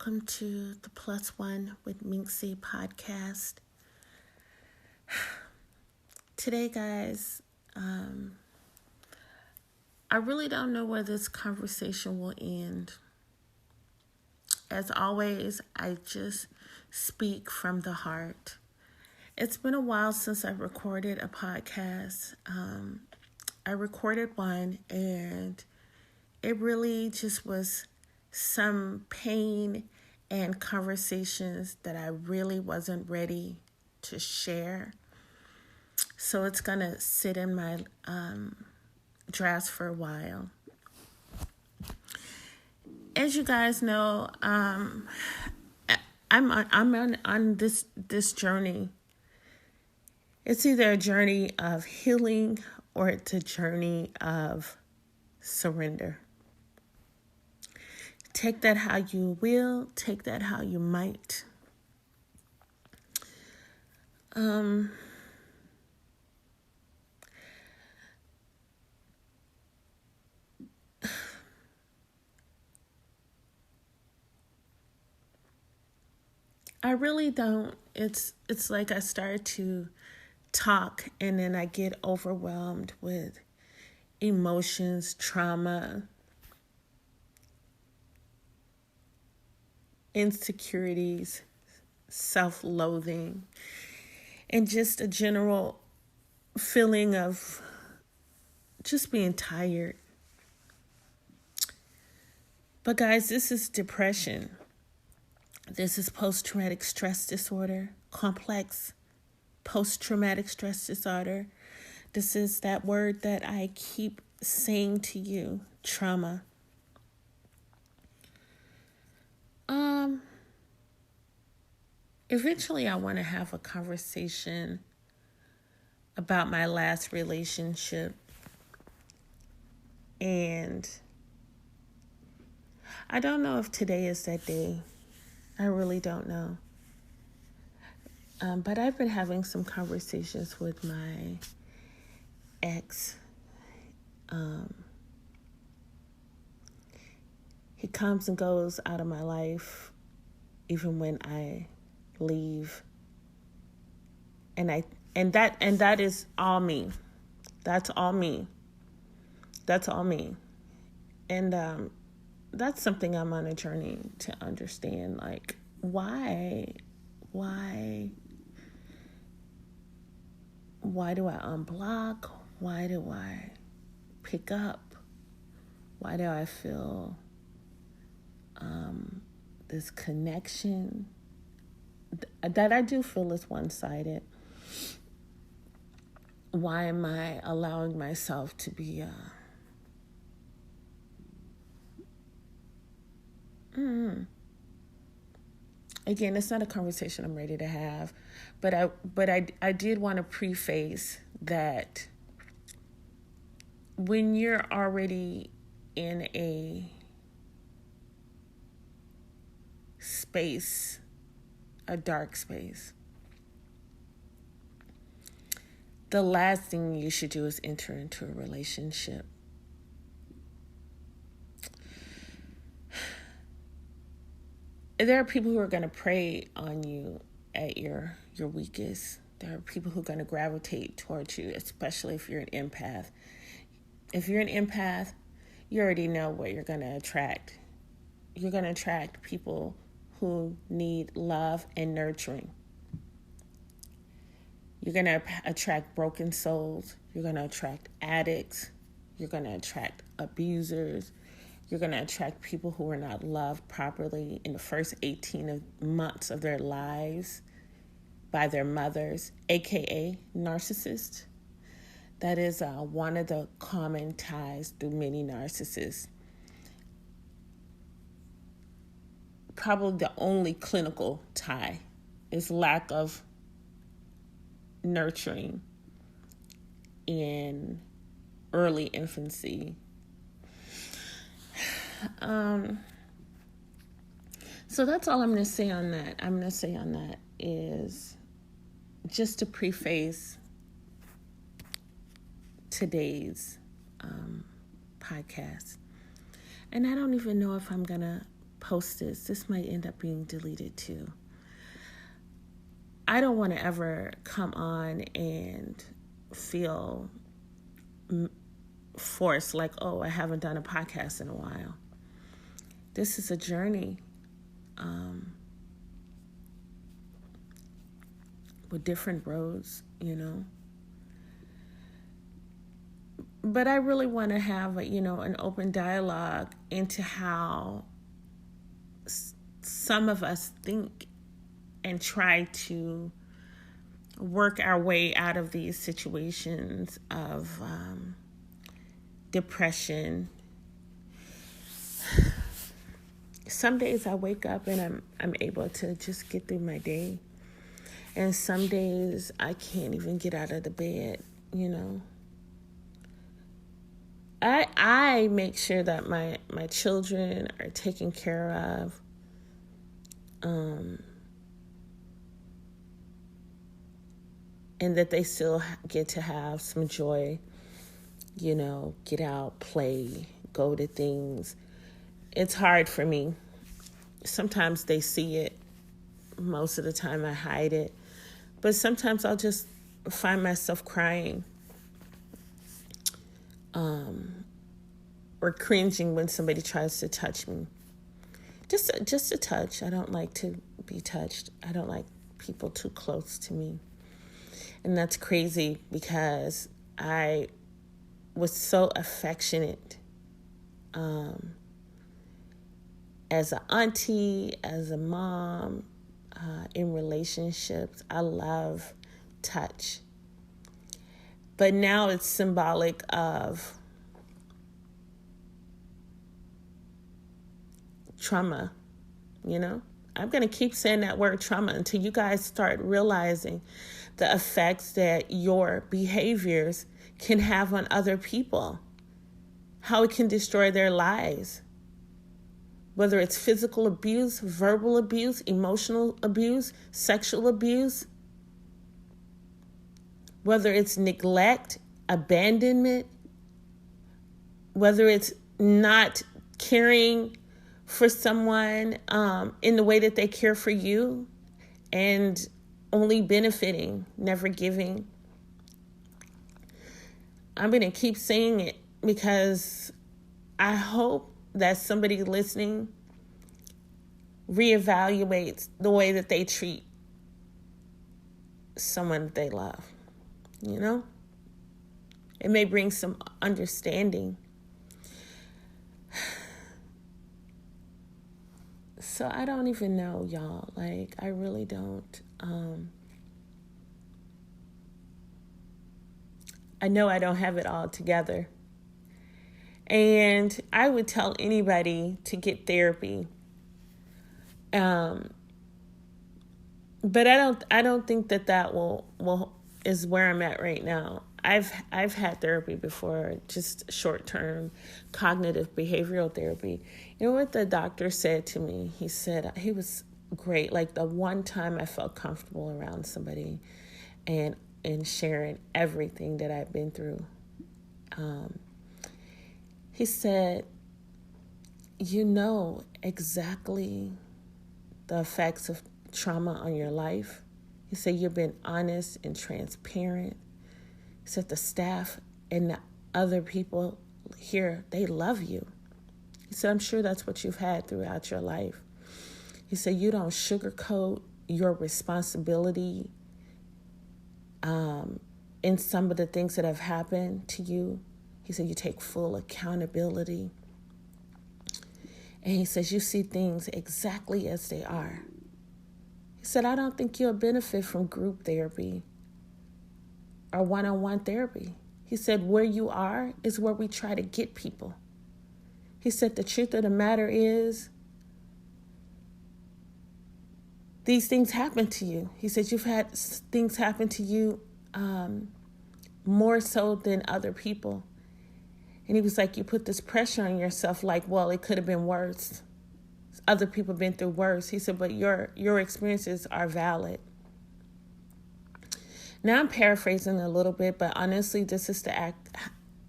welcome to the Plus One with Minxie podcast. Today, guys, I really don't know where this conversation will end. As always, I just speak from the heart. It's been a while since I recorded a podcast. I recorded one, and it really just was some pain and conversations that I really wasn't ready to share. So it's going to sit in my drafts for a while. As you guys know, I'm on this journey. It's either a journey of healing or it's a journey of surrender. Take that how you will, take that how you might. I really don't. It's like I start to talk and then I get overwhelmed with emotions, trauma, insecurities, self-loathing, and just a general feeling of just being tired. But guys, this is depression. This is post-traumatic stress disorder, complex post-traumatic stress disorder. This is that word that I keep saying to you, trauma. Eventually I want to have a conversation about my last relationship, and I don't know if today is that day. I really don't know. But I've been having some conversations with my ex. He comes and goes out of my life even when I leave. And that is all me. That's all me. That's all me. And that's something I'm on a journey to understand. Like, why do I unblock? Why do I pick up? Why do I feel this connection that I do feel is one-sided? Why am I allowing myself to be Again, it's not a conversation I'm ready to have, but I did want to preface that when you're already in a space, a dark space, the last thing you should do is enter into a relationship. There are people who are going to prey on you at your weakest. There are people who are going to gravitate towards you, especially if you're an empath. If you're an empath, you already know what you're going to attract. You're going to attract people who need love and nurturing. You're going to attract broken souls. You're going to attract addicts. You're going to attract abusers. You're going to attract people who are not loved properly in the first 18 months of their lives by their mothers, aka narcissists. That is one of the common ties through many narcissists. Probably the only clinical tie is lack of nurturing in early infancy. So that's all I'm going to say on that. I'm going to say on that is just to preface today's podcast. And I don't even know if I'm going to post this. This might end up being deleted too. I don't want to ever come on and feel forced, like, oh, I haven't done a podcast in a while. This is a journey with different roads, But I really want to have, an open dialogue into how some of us think and try to work our way out of these situations of depression. Some days I wake up and I'm able to just get through my day. And some days I can't even get out of the bed, I make sure that my children are taken care of. And that they still get to have some joy, get out, play, go to things. It's hard for me. Sometimes they see it. Most of the time I hide it. But sometimes I'll just find myself crying. Or cringing when somebody tries to touch me. Just a touch. I don't like to be touched. I don't like people too close to me. And that's crazy because I was so affectionate as an auntie, as a mom, in relationships. I love touch. But now it's symbolic of trauma, I'm going to keep saying that word trauma until you guys start realizing the effects that your behaviors can have on other people, how it can destroy their lives, whether it's physical abuse, verbal abuse, emotional abuse, sexual abuse, whether it's neglect, abandonment, whether it's not caring for someone in the way that they care for you and only benefiting, never giving. I'm going to keep saying it because I hope that somebody listening reevaluates the way that they treat someone that they love. It may bring some understanding. So I don't even know, y'all. I really don't. I know I don't have it all together. And I would tell anybody to get therapy. But I don't think that will is where I'm at right now. I've had therapy before, just short-term cognitive behavioral therapy. You know what the doctor said to me? He said, he was great. Like the one time I felt comfortable around somebody and sharing everything that I've been through. He said, you know exactly the effects of trauma on your life. He said, you've been honest and transparent. He said, the staff and the other people here, they love you. He said, I'm sure that's what you've had throughout your life. He said, you don't sugarcoat your responsibility in some of the things that have happened to you. He said, you take full accountability. And he says, you see things exactly as they are. He said, I don't think you'll benefit from group therapy or one-on-one therapy. He said, where you are is where we try to get people. He said, the truth of the matter is, these things happen to you. He said, you've had things happen to you more so than other people. And he was like, you put this pressure on yourself like, well, it could have been worse. Other people have been through worse. He said, but your experiences are valid. Now I'm paraphrasing a little bit, but honestly, this is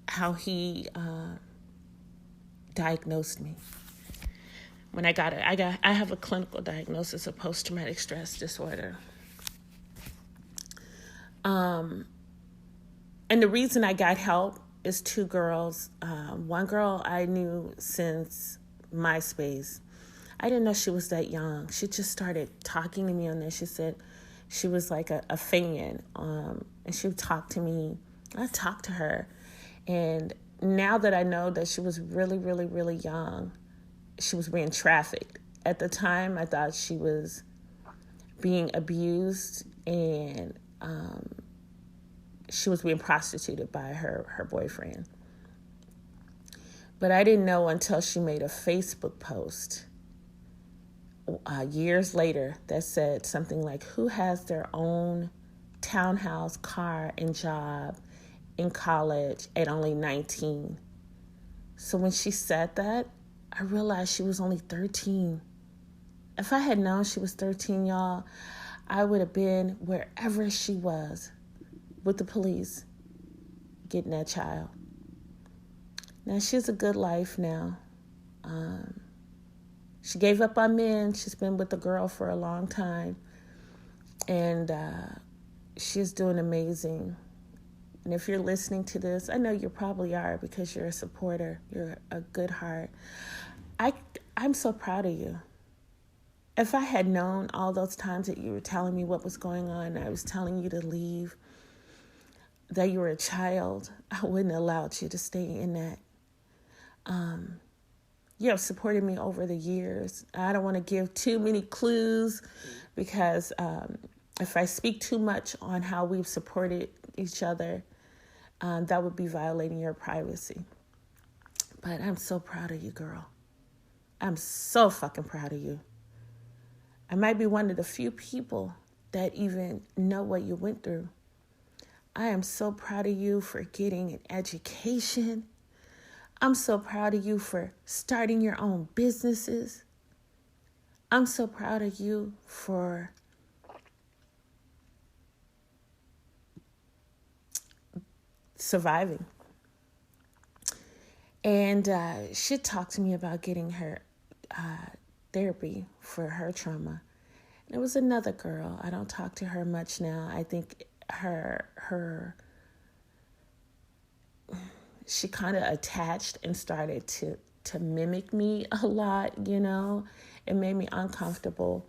how he diagnosed me. when I have a clinical diagnosis of post-traumatic stress disorder. And the reason I got help is two girls. One girl I knew since MySpace. I didn't know she was that young. She just started talking to me on there. She said she was like a fan. And she would talk to me. I talked to her. And now that I know that she was really, really, really young, she was being trafficked. At the time, I thought she was being abused and she was being prostituted by her boyfriend. But I didn't know until she made a Facebook post years later that said something like, who has their own townhouse, car, and job in college at only 19? So when she said that, I realized she was only 13. If I had known she was 13, y'all, I would have been wherever she was with the police getting that child. Now, she has a good life now. She gave up on men. She's been with the girl for a long time. And she's doing amazing. And if you're listening to this, I know you probably are because you're a supporter. You're a good heart. I'm so proud of you. If I had known all those times that you were telling me what was going on, and I was telling you to leave, that you were a child, I wouldn't have allowed you to stay in that. You have supported me over the years. I don't want to give too many clues because if I speak too much on how we've supported each other, that would be violating your privacy. But I'm so proud of you, girl. I'm so fucking proud of you. I might be one of the few people that even know what you went through. I am so proud of you for getting an education. I'm so proud of you for starting your own businesses. I'm so proud of you for surviving. And she talked to me about getting her therapy for her trauma. And it was another girl. I don't talk to her much now. I think she kind of attached and started to mimic me a lot, you know. It made me uncomfortable.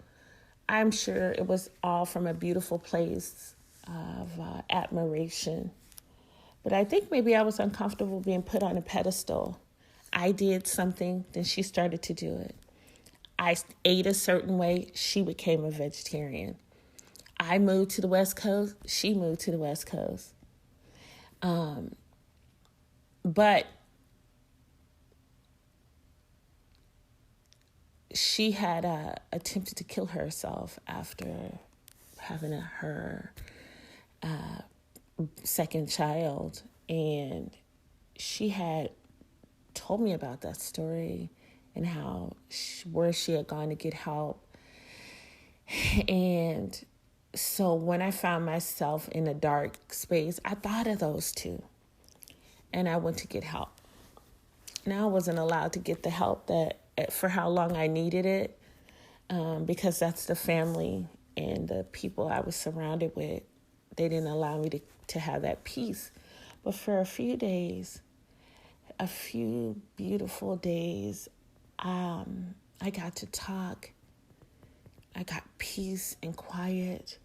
I'm sure it was all from a beautiful place of admiration. But I think maybe I was uncomfortable being put on a pedestal. I did something, then she started to do it. I ate a certain way, she became a vegetarian. I moved to the West Coast, she moved to the West Coast. But she had attempted to kill herself after having her second child. And she had told me about that story and where she had gone to get help. And so when I found myself in a dark space, I thought of those two. And I went to get help. Now I wasn't allowed to get the help that for how long I needed it, because that's the family and the people I was surrounded with. They didn't allow me to have that peace. But for a few days, a few beautiful days, I got to talk. I got peace and quiet.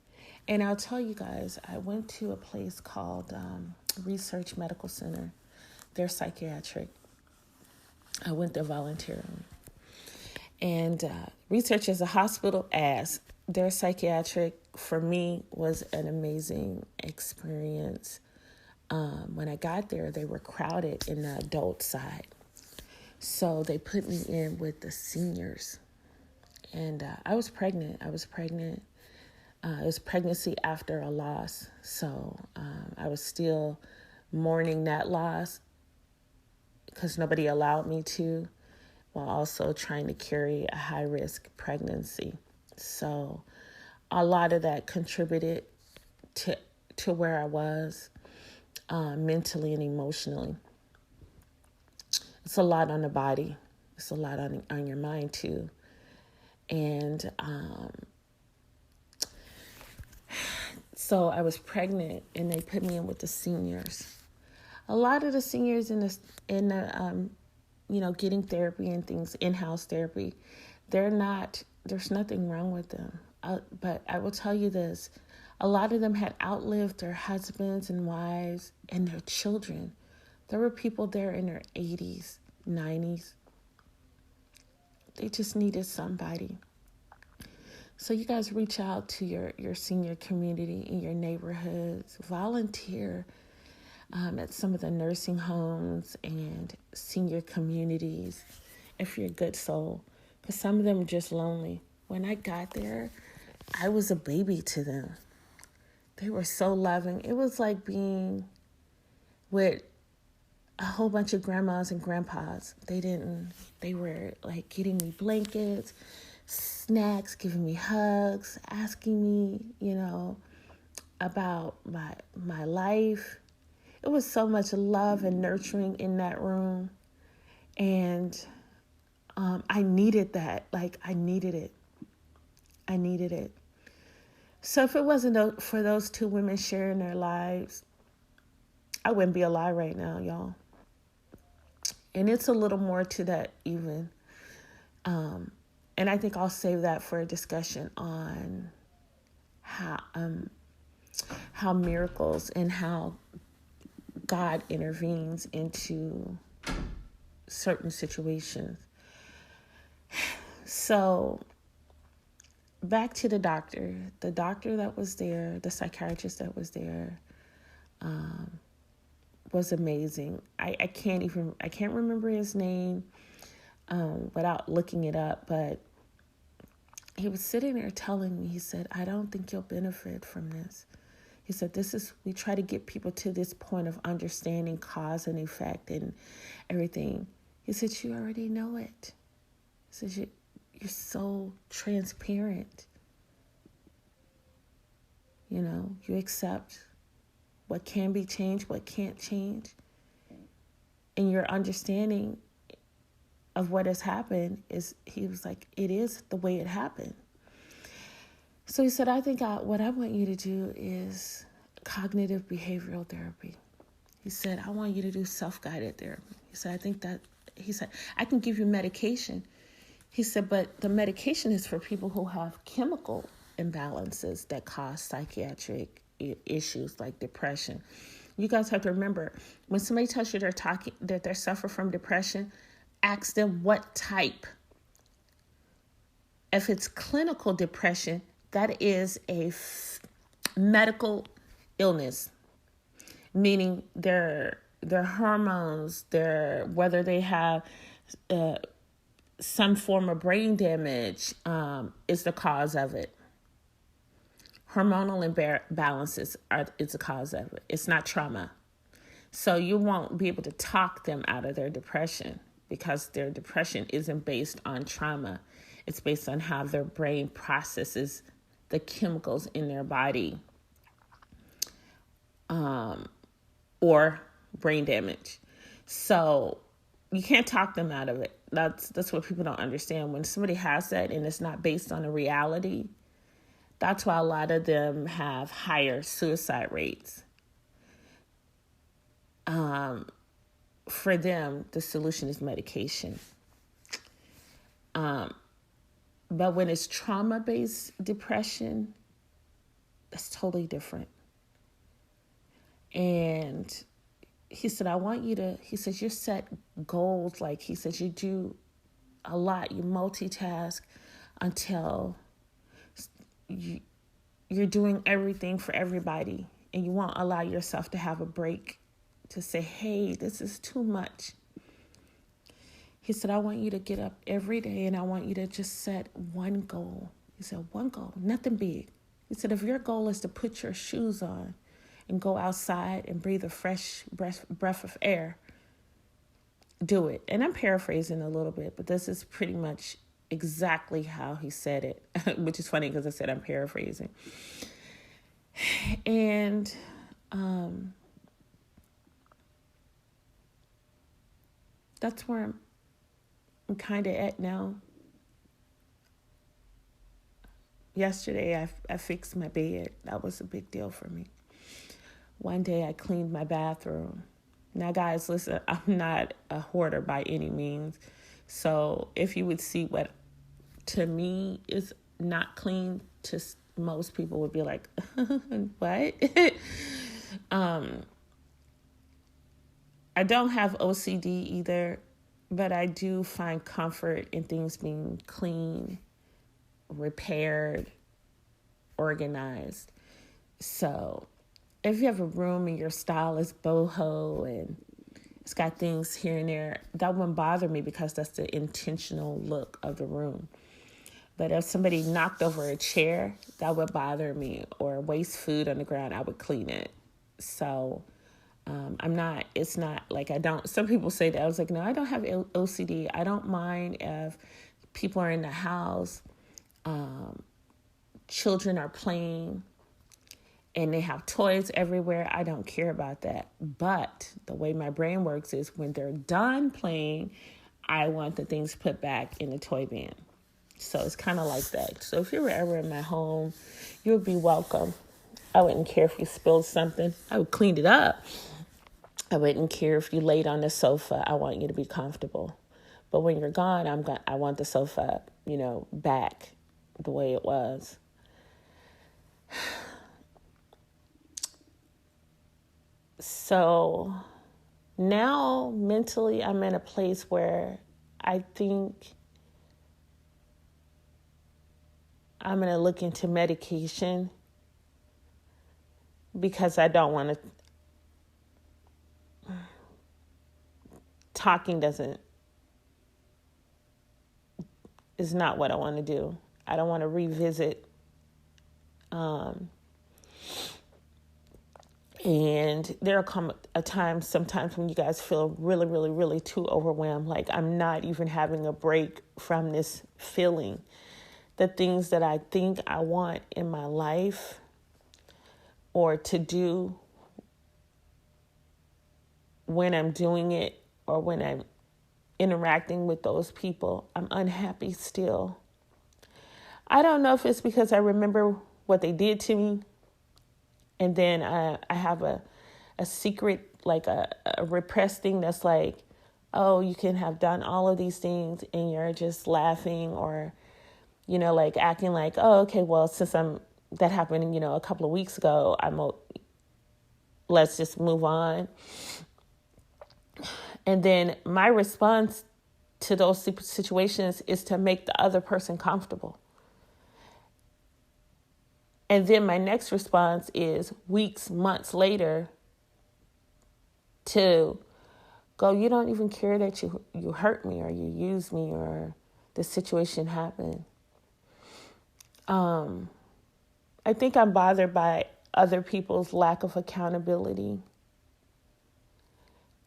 And I'll tell you guys, I went to a place called Research Medical Center. They're psychiatric. I went there voluntarily. And Research is a hospital as their psychiatric, for me, was an amazing experience. When I got there, they were crowded in the adult side. So they put me in with the seniors. And I was pregnant. It was pregnancy after a loss. So I was still mourning that loss because nobody allowed me to, while also trying to carry a high-risk pregnancy. So a lot of that contributed to where I was mentally and emotionally. It's a lot on the body. It's a lot on your mind too. And so I was pregnant, and they put me in with the seniors. A lot of the seniors in the getting therapy and things, in-house therapy, there's nothing wrong with them. But I will tell you this, a lot of them had outlived their husbands and wives and their children. There were people there in their 80s, 90s. They just needed somebody. So you guys reach out to your senior community in your neighborhoods, volunteer at some of the nursing homes and senior communities if you're a good soul, because some of them are just lonely. When I got there, I was a baby to them. They were so loving. It was like being with a whole bunch of grandmas and grandpas. They were like getting me blankets, snacks, giving me hugs, asking me, about my life. It was so much love and nurturing in that room. And I needed that. Like, I needed it. I needed it. So if it wasn't for those two women sharing their lives, I wouldn't be alive right now, y'all. And it's a little more to that even. And I think I'll save that for a discussion on how miracles and how God intervenes into certain situations. So back to the doctor that was there, the psychiatrist that was there, was amazing. I can't remember his name without looking it up, but he was sitting there telling me, he said, I don't think you'll benefit from this. He said, we try to get people to this point of understanding cause and effect and everything. He said, you already know it. He said, you're so transparent. You accept what can be changed, what can't change. And your understanding of what has happened he was like, it is the way it happened. So he said, I think what I want you to do is cognitive behavioral therapy. He said, I want you to do self-guided therapy. He said, I can give you medication. He said, but the medication is for people who have chemical imbalances that cause psychiatric issues like depression. You guys have to remember, when somebody tells you that they suffer from depression, ask them what type. If it's clinical depression, that is a medical illness, meaning their hormones, whether they have some form of brain damage is the cause of it. Hormonal imbalances is the cause of it. It's not trauma. So you won't be able to talk them out of their depression because their depression isn't based on trauma. It's based on how their brain processes the chemicals in their body or brain damage. So you can't talk them out of it. That's what people don't understand. When somebody has that and it's not based on a reality, that's why a lot of them have higher suicide rates. For them, the solution is medication. But when it's trauma-based depression, that's totally different. And he said, you set goals. Like he said, you do a lot. You multitask until you're doing everything for everybody. And you won't allow yourself to have a break to say, hey, this is too much. He said, I want you to get up every day and I want you to just set one goal. He said, one goal, nothing big. He said, if your goal is to put your shoes on and go outside and breathe a fresh breath of air, do it. And I'm paraphrasing a little bit, but this is pretty much exactly how he said it, which is funny because I said I'm paraphrasing. And that's where I'm kind of at now. Yesterday, I fixed my bed. That was a big deal for me. One day, I cleaned my bathroom. Now, guys, listen, I'm not a hoarder by any means. So if you would see what, to me, is not clean, to most people would be like, what? I don't have OCD either, but I do find comfort in things being clean, repaired, organized. So if you have a room and your style is boho and it's got things here and there, that wouldn't bother me because that's the intentional look of the room. But if somebody knocked over a chair, that would bother me, or waste food on the ground, I would clean it. So it's not like I don't, some people say that. I was like, no, I don't have OCD. I don't mind if people are in the house, children are playing, and they have toys everywhere. I don't care about that. But the way my brain works is when they're done playing, I want the things put back in the toy bin. So it's kind of like that. So if you were ever in my home, you would be welcome. I wouldn't care if you spilled something. I would clean it up. I wouldn't care if you laid on the sofa. I want you to be comfortable. But when you're gone, I want the sofa, back the way it was. So now mentally I'm in a place where I think I'm going to look into medication because I don't want to. Talking is not what I want to do. I don't want to revisit. And there'll come a time sometimes when you guys feel really, really, really too overwhelmed. Like I'm not even having a break from this feeling. The things that I think I want in my life or to do, when I'm doing it or when I'm interacting with those people, I'm unhappy still. I don't know if it's because I remember what they did to me, and then I have a secret, like a repressed thing that's like, oh, you can have done all of these things and you're just laughing or, like acting like, oh, okay, well, since that happened, a couple of weeks ago, let's just move on. And then my response to those situations is to make the other person comfortable. And then my next response is weeks, months later to go, you don't even care that you hurt me or you used me or the situation happened. I think I'm bothered by other people's lack of accountability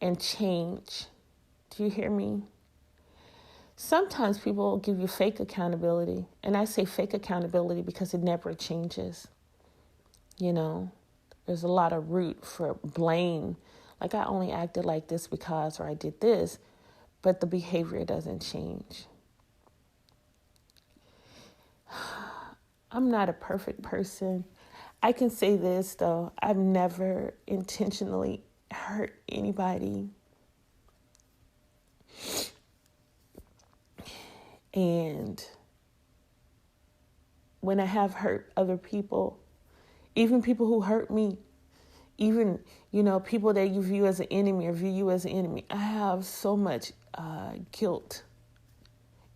and change. Do you hear me? Sometimes people will give you fake accountability. And I say fake accountability because it never changes. There's a lot of root for blame. Like I only acted like this because, or I did this, but the behavior doesn't change. I'm not a perfect person. I can say this though, I've never intentionally hurt anybody. And when I have hurt other people, even people who hurt me, even, people that you view as an enemy or view you as an enemy, I have so much guilt,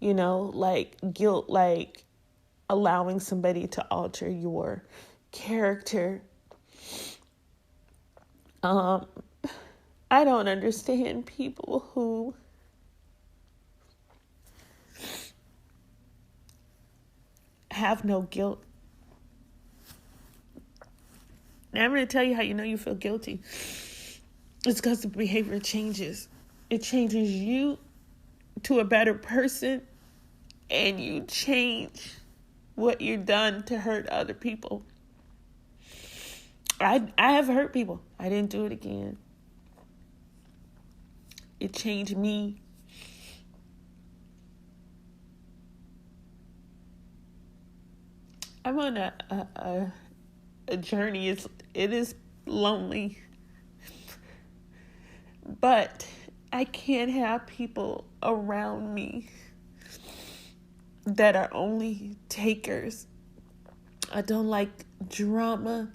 like guilt, like allowing somebody to alter your character. I don't understand people who have no guilt. Now I'm going to tell you how you feel guilty. It's because the behavior changes. It changes you to a better person, and you change what you've done to hurt other people. I have hurt people. I didn't do it again. It changed me. I'm on a journey. It is lonely, but I can't have people around me that are only takers. I don't like drama.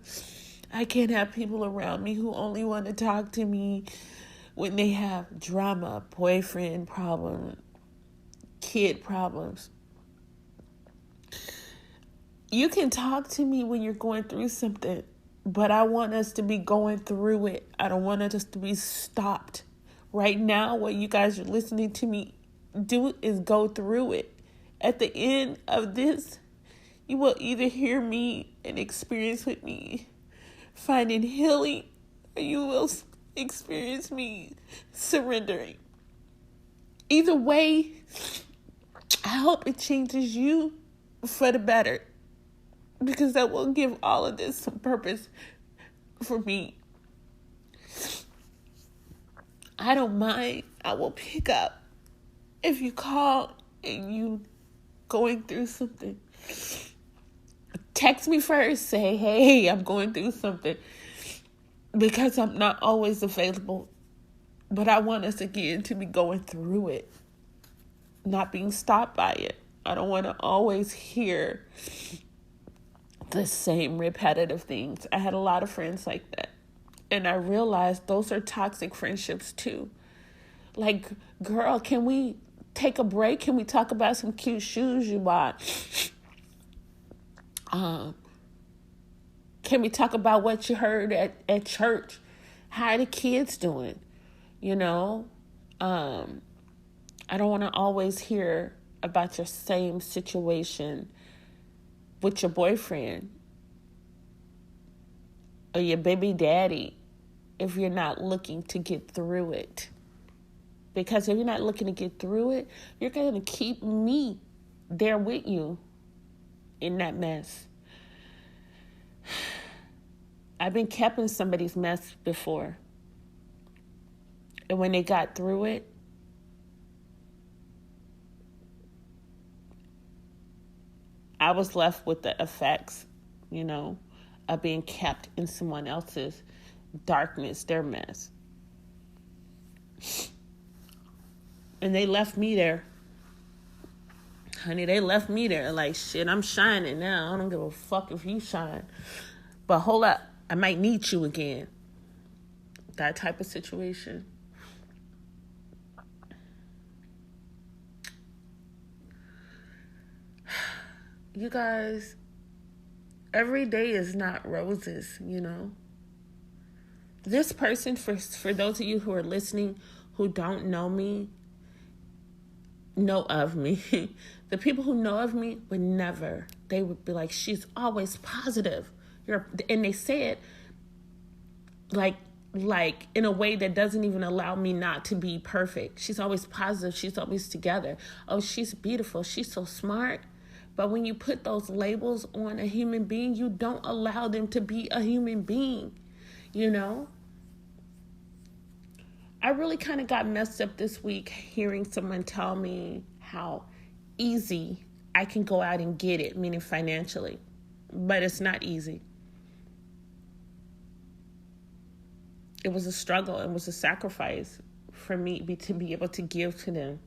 I can't have people around me who only want to talk to me when they have drama, boyfriend problem, kid problems. You can talk to me when you're going through something, but I want us to be going through it. I don't want us to be stopped. Right now, what you guys are listening to me do is go through it. At the end of this, you will either hear me and experience with me finding healing, or you will experience me surrendering. Either way, I hope it changes you for the better, because that will give all of this some purpose for me. I don't mind. I will pick up if you call and you going through something. Text me first. Say, hey, I'm going through something, because I'm not always available. But I want us again to be going through it, not being stopped by it. I don't want to always hear the same repetitive things. I had a lot of friends like that. And I realized those are toxic friendships too. Like, girl, can we take a break? Can we talk about some cute shoes you bought? Can we talk about what you heard at church? How are the kids doing? You know? I don't want to always hear about your same situation with your boyfriend or your baby daddy if you're not looking to get through it. Because if you're not looking to get through it, you're going to keep me there with you in that mess. I've been kept in somebody's mess before. And when they got through it, I was left with the effects, of being kept in someone else's darkness, their mess. And they left me there. Honey, they left me there like, shit, I'm shining now. I don't give a fuck if you shine. But hold up, I might need you again. That type of situation. You guys, every day is not roses, This person, for those of you who are listening who don't know me, know of me. The people who know of me would never. They would be like, she's always positive. And they say it like in a way that doesn't even allow me not to be perfect. She's always positive. She's always together. Oh, she's beautiful. She's so smart. But when you put those labels on a human being, you don't allow them to be a human being, I really kind of got messed up this week hearing someone tell me how easy I can go out and get it, meaning financially. But it's not easy. It was a struggle. It was a sacrifice for me to be able to give to them.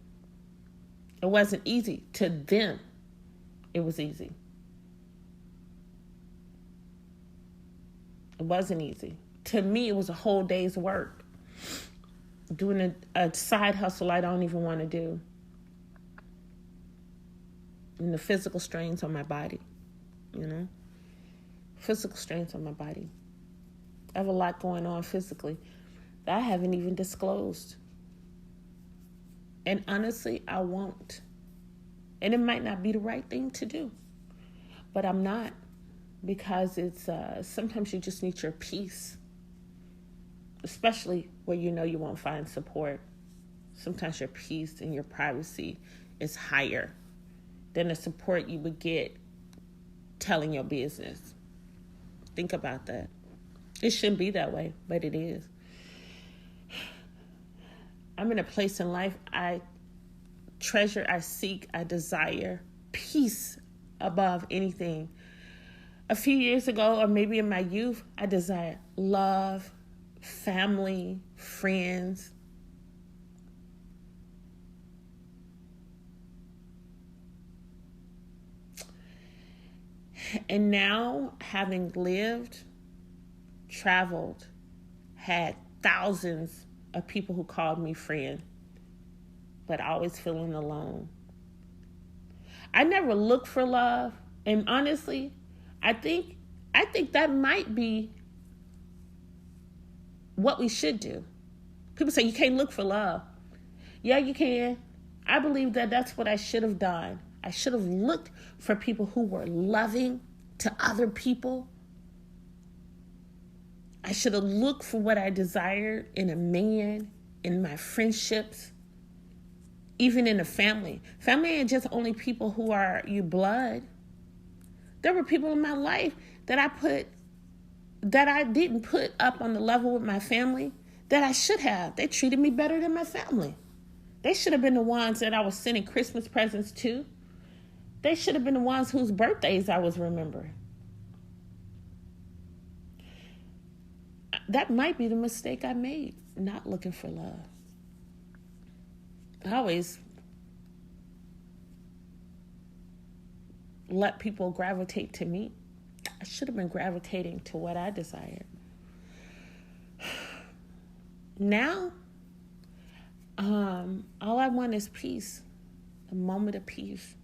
It wasn't easy. To them, it was easy. It wasn't easy. To me, it was a whole day's work. Doing a side hustle I don't even want to do. And the physical strains on my body, Physical strains on my body. I have a lot going on physically that I haven't even disclosed. And honestly, I won't. And it might not be the right thing to do. But I'm not. Because it's sometimes you just need your peace. Especially where you won't find support. Sometimes your peace and your privacy is higher than the support you would get telling your business. Think about that. It shouldn't be that way, but it is. I'm in a place in life I treasure, I seek, I desire peace above anything. A few years ago, or maybe in my youth, I desired love, family, friends. And now, having lived, traveled, had thousands of people who called me friend, but always feeling alone. I never looked for love, and honestly, I think that might be what we should do. People say you can't look for love. Yeah, you can. I believe that that's what I should have done. I should have looked for people who were loving to other people. I should have looked for what I desired in a man, in my friendships, even in a family. Family ain't just only people who are your blood. There were people in my life that I didn't put up on the level with my family that I should have. They treated me better than my family. They should have been the ones that I was sending Christmas presents to. They should have been the ones whose birthdays I was remembering. That might be the mistake I made, not looking for love. I always let people gravitate to me. I should have been gravitating to what I desired. Now, all I want is peace, a moment of peace.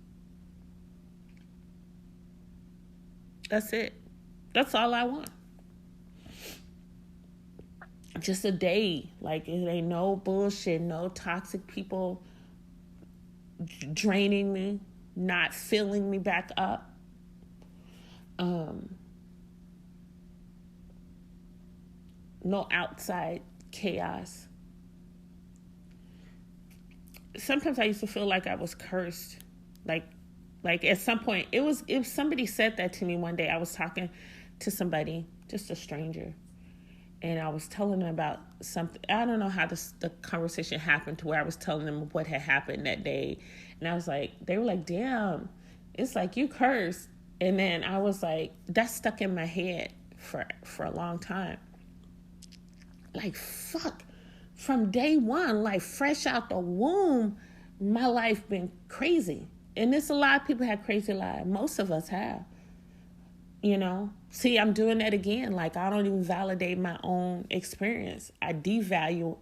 That's it. That's all I want. Just a day. Like, it ain't no bullshit, no toxic people draining me, not filling me back up. No outside chaos. Sometimes I used to feel like I was cursed. Like at some point, if somebody said that to me one day. I was talking to somebody, just a stranger, and I was telling them about something. I don't know how the conversation happened to where I was telling them what had happened that day. And I was like, they were like, damn, it's like you cursed. And then I was like, that stuck in my head for a long time. Like, fuck, from day one, like fresh out the womb, my life been crazy. And there's a lot of people have crazy lives. Most of us have. You know, see, I'm doing that again. Like, I don't even validate my own experience. I devalue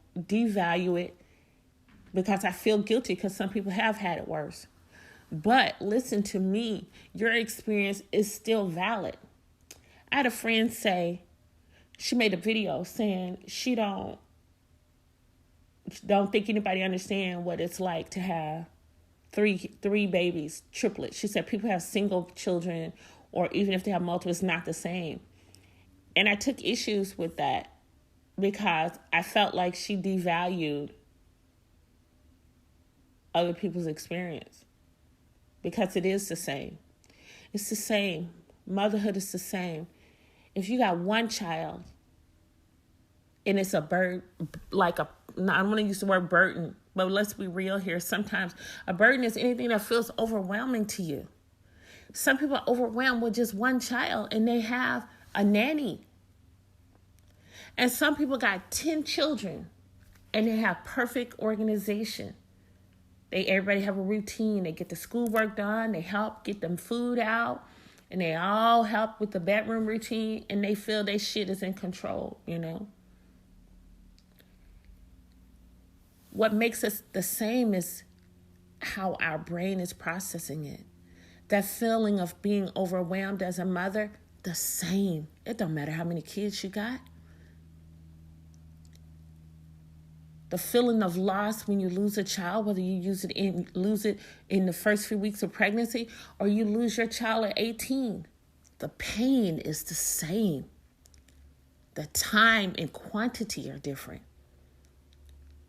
it because I feel guilty because some people have had it worse. But listen to me, your experience is still valid. I had a friend say, she made a video saying she don't think anybody understand what it's like to have three babies, triplets. She said people have single children, or even if they have multiple, it's not the same. And I took issues with that because I felt like she devalued other people's experience, because it is the same. It's the same. Motherhood is the same. If you got one child and it's a burden, I don't want to use the word burden, but let's be real here. Sometimes a burden is anything that feels overwhelming to you. Some people are overwhelmed with just one child and they have a nanny. And some people got 10 children and they have perfect organization. Everybody have a routine. They get the schoolwork done. They help get them food out. And they all help with the bedroom routine. And they feel their shit is in control, you know. What makes us the same is how our brain is processing it. That feeling of being overwhelmed as a mother, the same. It don't matter how many kids you got. The feeling of loss when you lose a child, whether you lose it in the first few weeks of pregnancy or you lose your child at 18, the pain is the same. The time and quantity are different.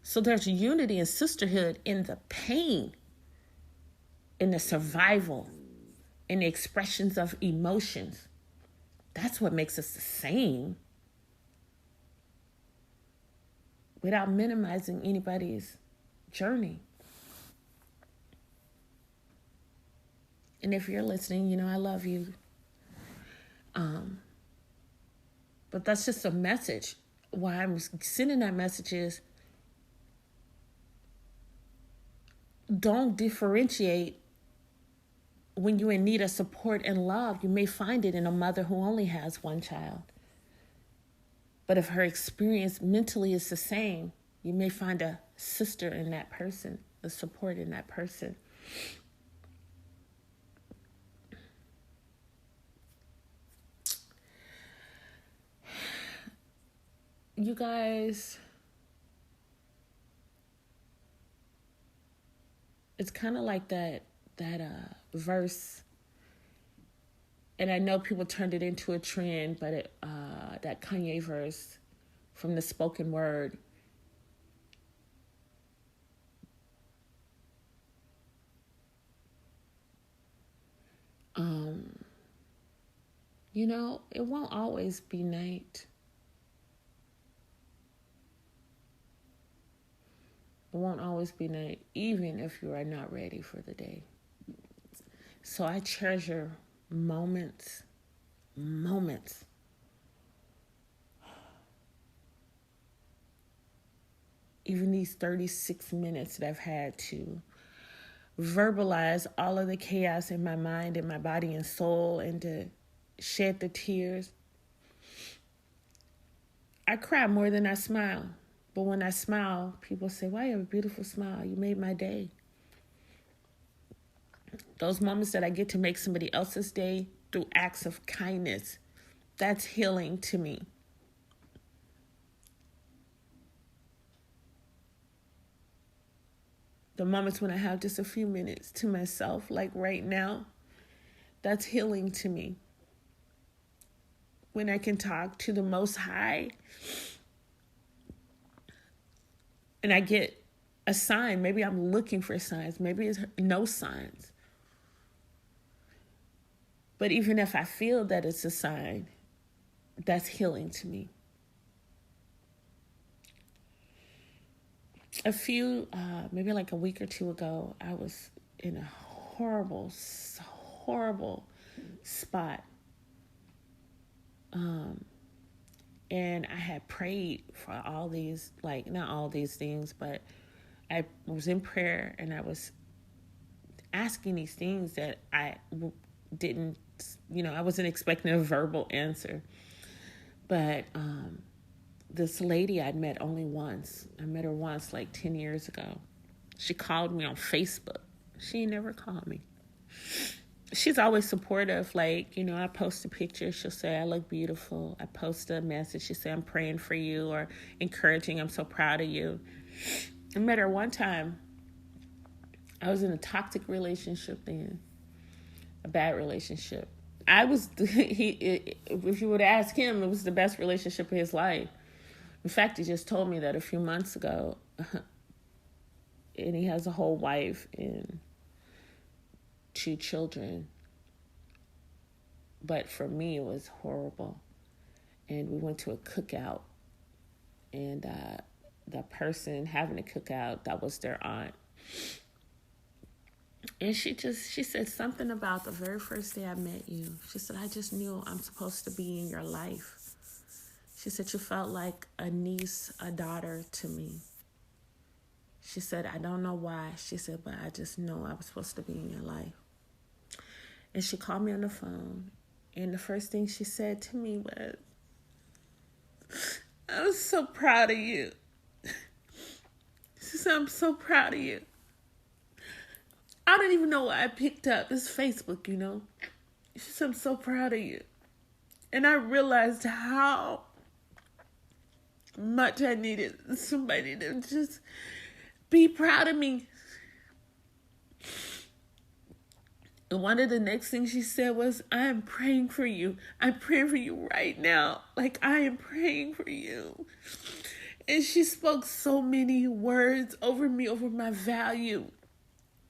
So there's unity and sisterhood in the pain, in the survival, in the expressions of emotions. That's what makes us the same, without minimizing anybody's journey. And if you're listening, you know I love you. But that's just a message. Why I'm sending that message is, don't differentiate when you're in need of support and love. You may find it in a mother who only has one child. But if her experience mentally is the same, you may find a sister in that person, the support in that person. You guys, it's kind of like that verse, and I know people turned it into a trend, but that Kanye verse from the spoken word. It won't always be night. It won't always be night, even if you are not ready for the day. So I treasure moments. Even these 36 minutes that I've had to verbalize all of the chaos in my mind and my body and soul, and to shed the tears. I cry more than I smile. But when I smile, people say, wow, you have a beautiful smile. You made my day. Those moments that I get to make somebody else's day through acts of kindness, that's healing to me. The moments when I have just a few minutes to myself, like right now, that's healing to me. When I can talk to the Most High and I get a sign, maybe I'm looking for signs, maybe it's no signs. But even if I feel that it's a sign, that's healing to me. Maybe like a week or two ago, I was in a horrible spot. And I had prayed for all these, like, not all these things, but I was in prayer and I was asking these things that I didn't, I wasn't expecting a verbal answer. But this lady I'd met only once. I met her once, like 10 years ago. She called me on Facebook. She never called me. She's always supportive. Like, I post a picture. She'll say, I look beautiful. I post a message. She'll say, I'm praying for you, or encouraging, I'm so proud of you. I met her one time. I was in a toxic relationship then. A bad relationship. If you would ask him, it was the best relationship of his life. In fact, he just told me that a few months ago. And he has a whole wife and 2 children. But for me, it was horrible. And we went to a cookout. And the person having the cookout, that was their aunt. And she said something about the very first day I met you. She said, I just knew I'm supposed to be in your life. She said, you felt like a niece, a daughter to me. She said, I don't know why. She said, but I just know I was supposed to be in your life. And she called me on the phone. And the first thing she said to me was, I'm so proud of you. She said, I'm so proud of you. I don't even know why I picked up. It's Facebook, She said, I'm so proud of you. And I realized how much I needed somebody to just be proud of me. And one of the next things she said was, I am praying for you. I'm praying for you right now. Like, I am praying for you. And she spoke so many words over me, over my value.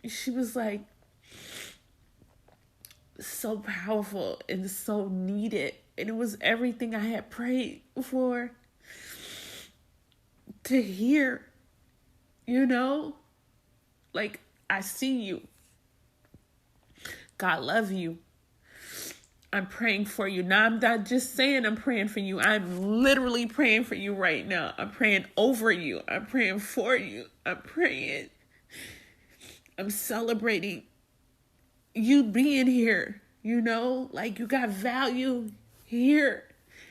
She was like, so powerful and so needed. And it was everything I had prayed for to hear, like, I see you. God love you. I'm praying for you. Now, I'm not just saying I'm praying for you. I'm literally praying for you right now. I'm praying over you. I'm praying for you. I'm celebrating you being here. You know, like you got value here.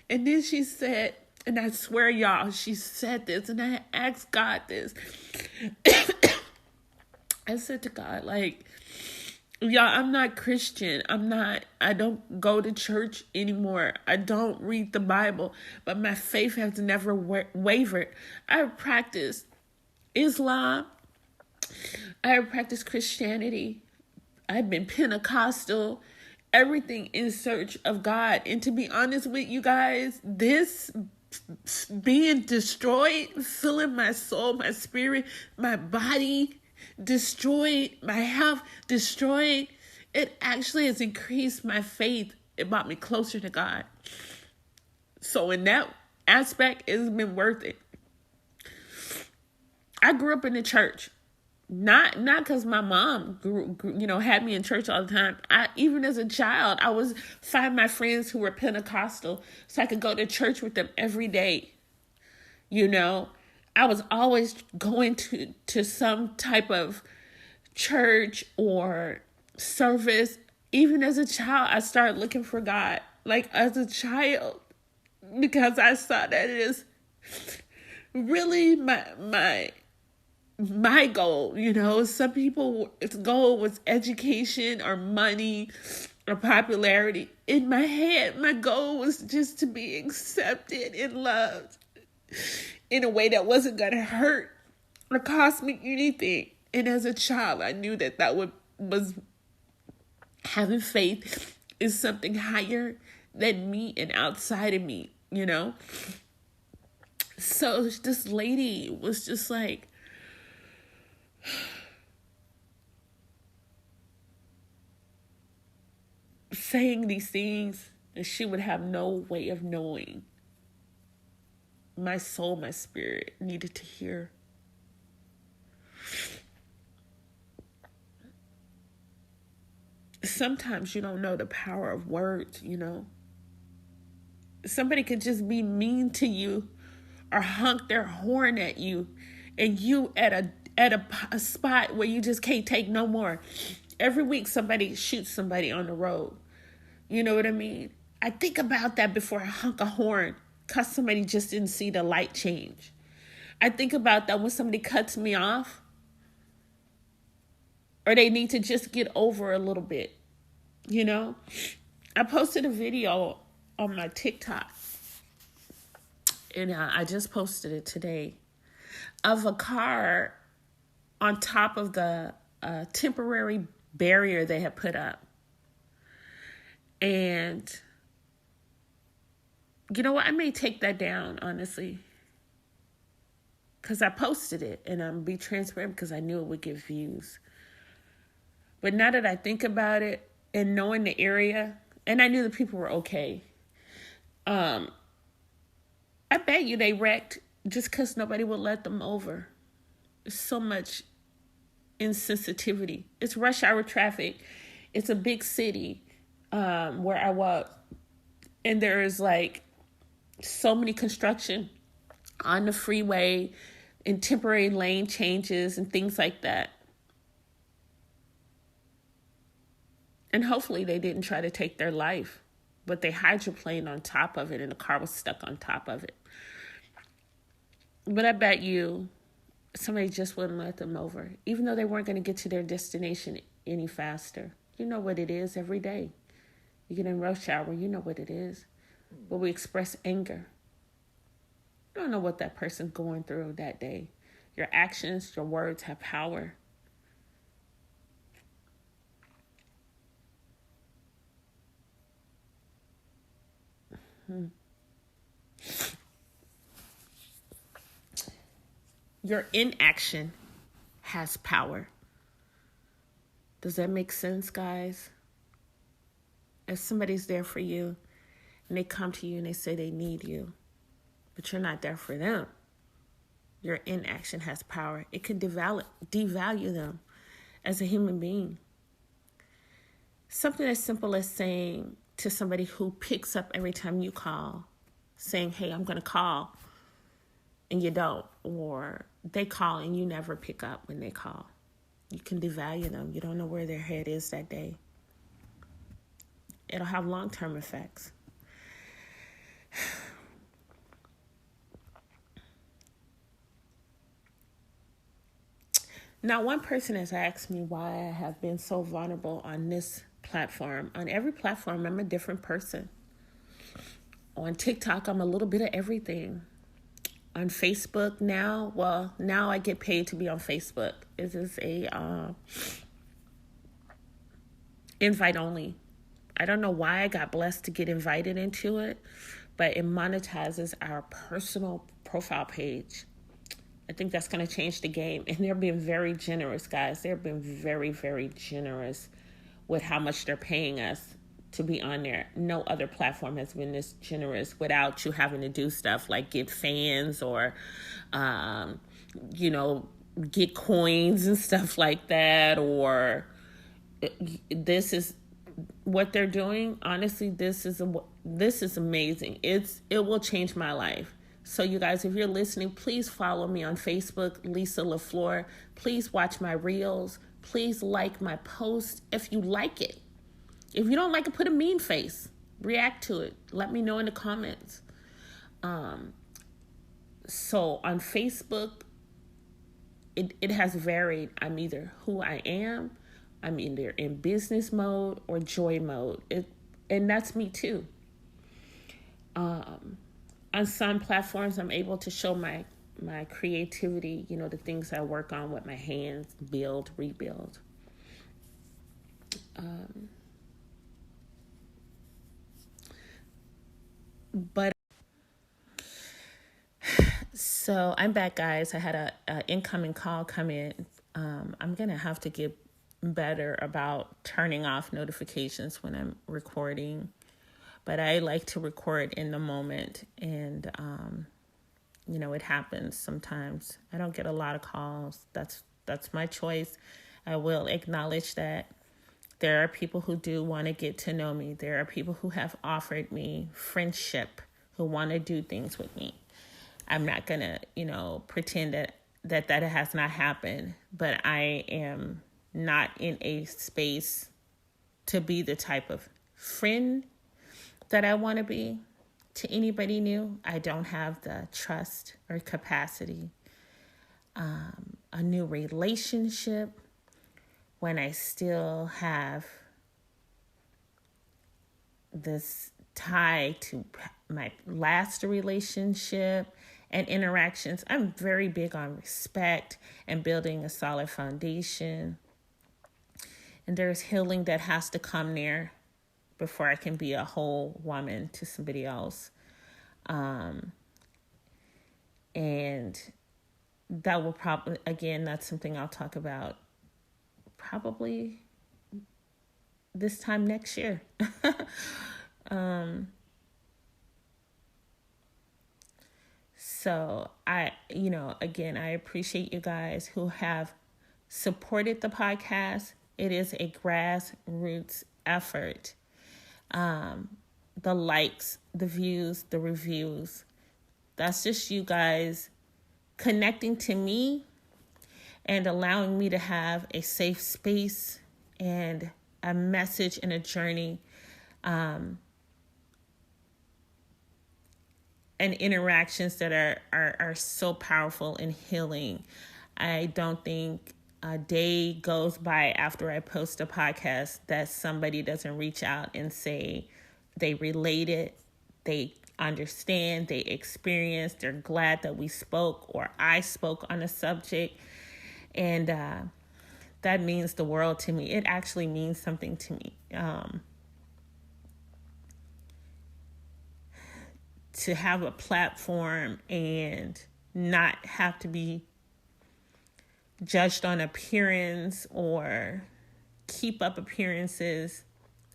And then she said, and I swear, y'all, she said this, and I asked God this. I said to God, like, y'all, I'm not Christian. I don't go to church anymore. I don't read the Bible, but my faith has never wavered. I have practiced Islam. I have practiced Christianity. I've been Pentecostal, everything in search of God. And to be honest with you guys, this being destroyed, feeling my soul, my spirit, my body destroyed, my health destroyed, it actually has increased my faith. It brought me closer to God. So in that aspect, it's been worth it. I grew up in the church. Not because my mom grew, had me in church all the time. Even as a child, I was find my friends who were Pentecostal so I could go to church with them every day. I was always going to some type of church or service. Even as a child, I started looking for God, like as a child, because I saw that it is really my goal. Some people's goal was education or money or popularity. In my head, my goal was just to be accepted and loved in a way that wasn't going to hurt or cost me anything. And as a child, I knew that was having faith is something higher than me and outside of me, So this lady was just like, saying these things, and she would have no way of knowing. My soul, my spirit needed to hear. Sometimes you don't know the power of words, Somebody could just be mean to you or honk their horn at you, and you at a spot where you just can't take no more. Every week somebody shoots somebody on the road. You know what I mean? I think about that before I honk a horn because somebody just didn't see the light change. I think about that when somebody cuts me off or they need to just get over a little bit. I posted a video on my TikTok, and I just posted it today, of a car on top of the temporary barrier they had put up. And you know what? I may take that down, honestly, because I posted it, and I'm be transparent because I knew it would get views. But now that I think about it and knowing the area, and I knew the people were okay, I bet you they wrecked just because nobody would let them over. There's so much insensitivity. It's rush hour traffic. It's a big city where I walk, and there is like so many construction on the freeway and temporary lane changes and things like that. And hopefully they didn't try to take their life, but they hydroplaned on top of it and the car was stuck on top of it. But I bet you somebody just wouldn't let them over, even though they weren't going to get to their destination any faster. You know what it is every day. You get in rush hour, you know what it is. But we express anger. You don't know what that person's going through that day. Your actions, your words have power. Your inaction has power. Does that make sense, guys? If somebody's there for you and they come to you and they say they need you, but you're not there for them, your inaction has power. It can devalue them as a human being. Something as simple as saying, to somebody who picks up every time you call saying, hey, I'm going to call, and you don't, or they call and you never pick up when they call. You can devalue them. You don't know where their head is that day. It'll have long-term effects. Now, one person has asked me why I have been so vulnerable on this platform. On every platform, I'm a different person. On TikTok, I'm a little bit of everything. On Facebook now I get paid to be on Facebook. This is a invite only. I don't know why I got blessed to get invited into it, but it monetizes our personal profile page. I think that's going to change the game. And they're being very generous, guys. They're being very, very generous with how much they're paying us to be on there. No other platform has been this generous without you having to do stuff like get fans or, get coins and stuff like that. Or this is what they're doing. Honestly, this is amazing. It will change my life. So you guys, if you're listening, please follow me on Facebook, Lisa LaFleur. Please watch my reels. Please like my post if you like it. If you don't like it, put a mean face. React to it. Let me know in the comments. So on Facebook, it has varied. I'm either who I am. I'm either in business mode or joy mode. And that's me too. On some platforms, I'm able to show my creativity, the things I work on with my hands, build, rebuild. So I'm back, guys. I had a incoming call come in. I'm going to have to get better about turning off notifications when I'm recording. But I like to record in the moment, and, it happens sometimes. I don't get a lot of calls. That's my choice. I will acknowledge that there are people who do want to get to know me. There are people who have offered me friendship, who want to do things with me. I'm not going to, pretend that has not happened, but I am not in a space to be the type of friend that I want to be to anybody new. I don't have the trust or capacity. A new relationship when I still have this tie to my last relationship and interactions. I'm very big on respect and building a solid foundation. And there's healing that has to come there before I can be a whole woman to somebody else. And that will probably, again, that's something I'll talk about probably this time next year. So again, I appreciate you guys who have supported the podcast. It is a grassroots effort. The likes, the views, the reviews, that's just you guys connecting to me and allowing me to have a safe space and a message and a journey, and interactions that are so powerful and healing. I don't think a day goes by after I post a podcast that somebody doesn't reach out and say they relate it, they understand, they experienced, they're glad that we spoke or I spoke on a subject. And that means the world to me. It actually means something to me. To have a platform and not have to be judged on appearance or keep up appearances.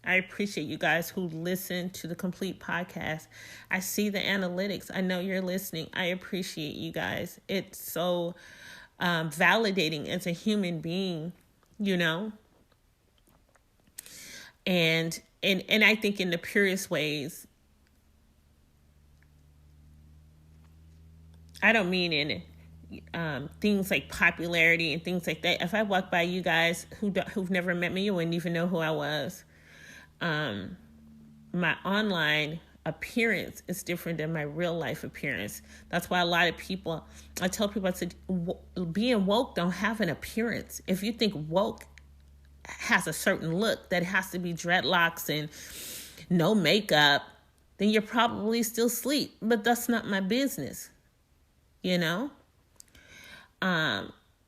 I appreciate you guys who listen to the complete podcast. I see the analytics. I know you're listening. I appreciate you guys. It's so validating as a human being, And And I think in the purest ways, I don't mean in things like popularity and things like that. If I walk by you guys who've never met me, you wouldn't even know who I was. My online appearance is different than my real life appearance. That's why a lot of people, I tell people, I said, being woke don't have an appearance. If you think woke has a certain look that has to be dreadlocks and no makeup, then you're probably still asleep. But that's not my business, you know?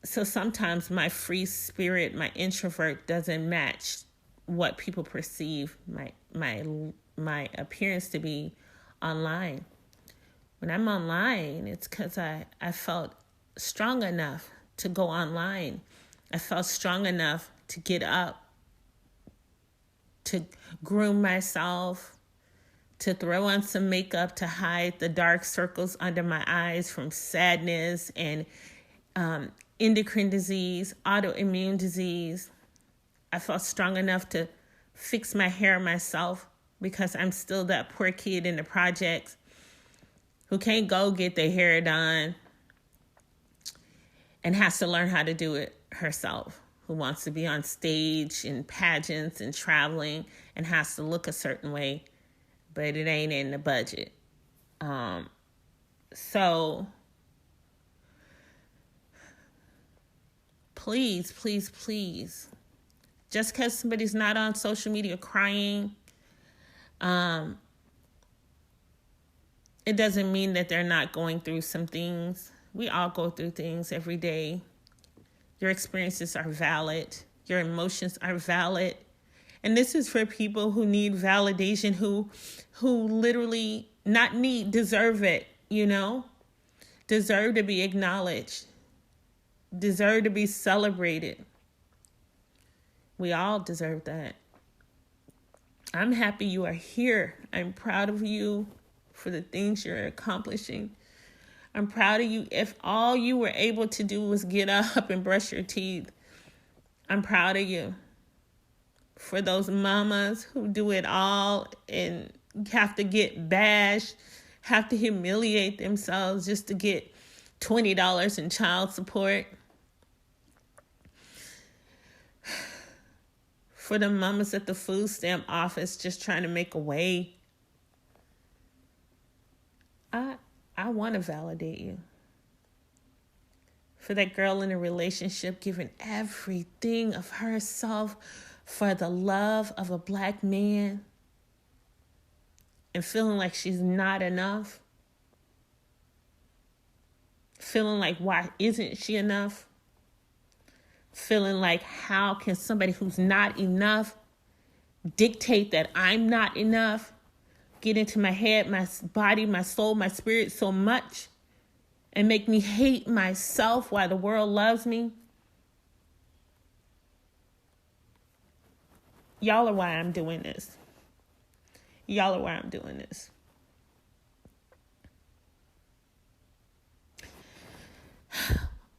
So sometimes my free spirit, my introvert, doesn't match what people perceive my appearance to be online. When I'm online, it's because I felt strong enough to go online. I felt strong enough to get up, to groom myself, to throw on some makeup to hide the dark circles under my eyes from sadness and endocrine disease, autoimmune disease. I felt strong enough to fix my hair myself because I'm still that poor kid in the projects who can't go get their hair done and has to learn how to do it herself, who wants to be on stage in pageants and traveling and has to look a certain way, but it ain't in the budget. So please, please, please, just because somebody's not on social media crying, it doesn't mean that they're not going through some things. We all go through things every day. Your experiences are valid. Your emotions are valid. And this is for people who need validation, who literally deserve it, deserve to be acknowledged, deserve to be celebrated. We all deserve that. I'm happy you are here. I'm proud of you for the things you're accomplishing. I'm proud of you. If all you were able to do was get up and brush your teeth, I'm proud of you. For those mamas who do it all and have to get bashed, have to humiliate themselves just to get $20 in child support. For the mamas at the food stamp office just trying to make a way. I want to validate you. For that girl in a relationship giving everything of herself for the love of a black man and feeling like she's not enough. Feeling like, why isn't she enough? Feeling like, how can somebody who's not enough dictate that I'm not enough? Get into my head, my body, my soul, my spirit so much and make me hate myself while the world loves me. Y'all are why I'm doing this. Y'all are why I'm doing this.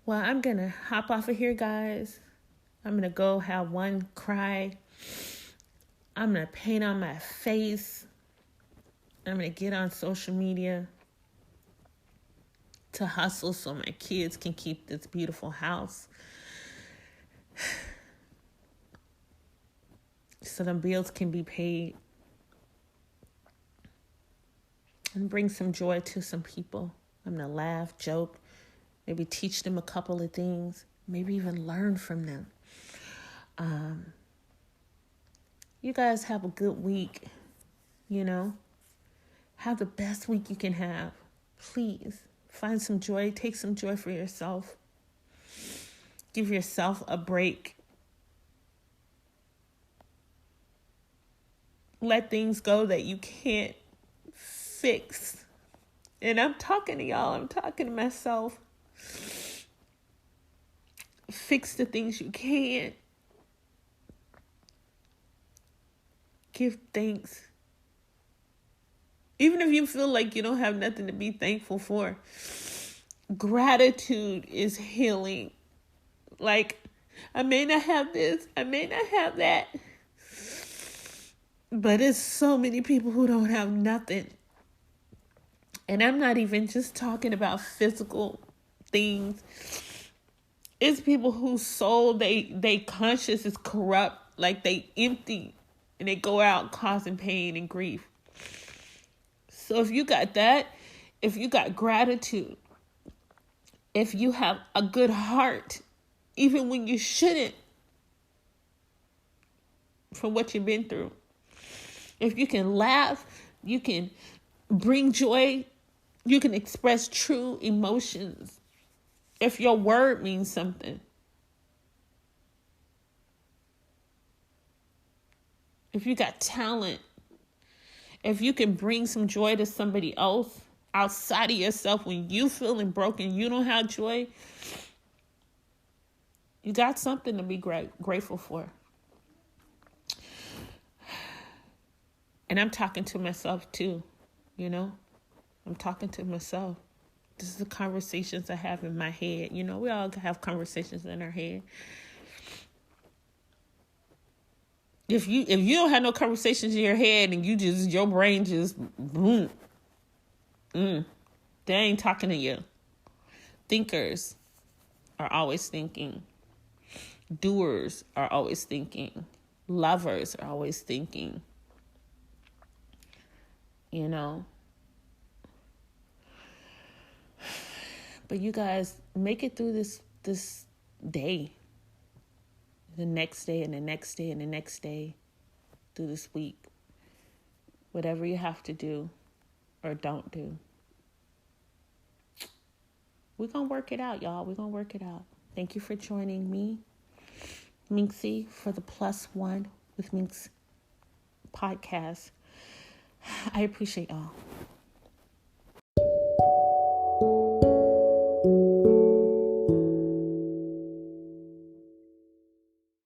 Well, I'm going to hop off of here, guys. I'm going to go have one cry. I'm going to paint on my face. I'm going to get on social media to hustle so my kids can keep this beautiful house. So the bills can be paid. And bring some joy to some people. I'm going to laugh, joke, maybe teach them a couple of things, maybe even learn from them. You guys have a good week, Have the best week you can have. Please find some joy. Take some joy for yourself. Give yourself a break. Let things go that you can't fix. And I'm talking to y'all. I'm talking to myself. Fix the things you can. Give thanks. Even if you feel like you don't have nothing to be thankful for, gratitude is healing. Like, I may not have this, I may not have that, But it's so many people who don't have nothing. And I'm not even just talking about physical things. It's people whose soul, they conscious is corrupt, like they empty, and they go out causing pain and grief. So if you got that, if you got gratitude, if you have a good heart, even when you shouldn't, from what you've been through, if you can laugh, you can bring joy, you can express true emotions, if your word means something, if you got talent, if you can bring some joy to somebody else outside of yourself when you feeling broken, you don't have joy, you got something to be grateful for. And I'm talking to myself too, you know? I'm talking to myself. This is the conversations I have in my head. You know, we all have conversations in our head. If you don't have no conversations in your head and your brain just boom, they ain't talking to you. Thinkers are always thinking. Doers are always thinking. Lovers are always thinking. You know. But you guys, make it through this day. The next day and the next day and the next day. Through this week. Whatever you have to do or don't do. We're going to work it out, y'all. We're going to work it out. Thank you for joining me, Minxie, for the Plus One with Minx podcast. I appreciate y'all.